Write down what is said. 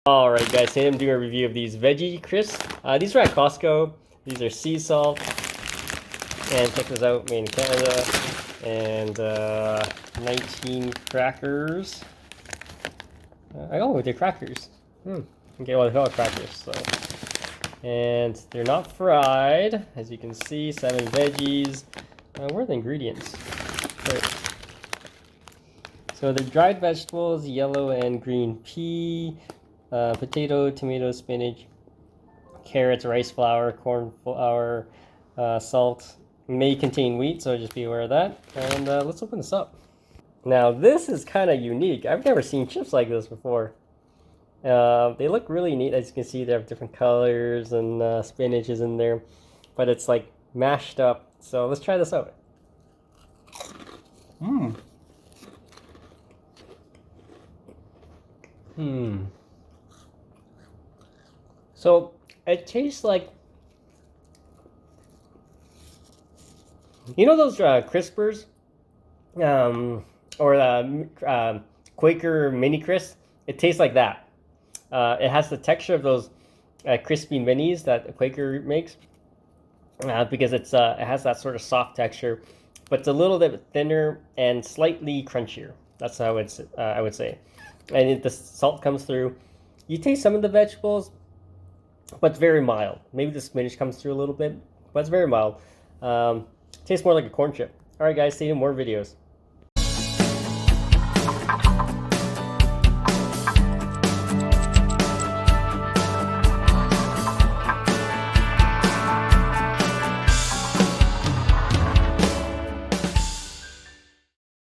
Alright guys, today I'm doing a review of these veggie crisps. These are at Costco. These are sea salt. And check this out, made in Canada. And 19 crackers. Oh, they're crackers. Okay, well, they're all crackers. So. And they're not fried. As you can see, 7 veggies. Where are the ingredients? There. So they're dried vegetables, yellow and green pea. Potato, tomato, spinach, carrots, rice flour, corn flour, salt. May contain wheat, so just be aware of that. And let's open this up. Now this is kind of unique. I've never seen chips like this before. They look really neat. As you can see, they have different colors and spinach is in there, but it's like mashed up. So let's try this out. So it tastes like, you know those crispers, or Quaker mini crisps. It tastes like that. It has the texture of those crispy minis that Quaker makes, because it has that sort of soft texture, but it's a little bit thinner and slightly crunchier. That's how it's I would say, and the salt comes through. You taste some of the vegetables, but it's very mild. Maybe the spinach comes through a little bit, but it's very mild. Tastes more like a corn chip. All right, guys, stay tuned, more videos.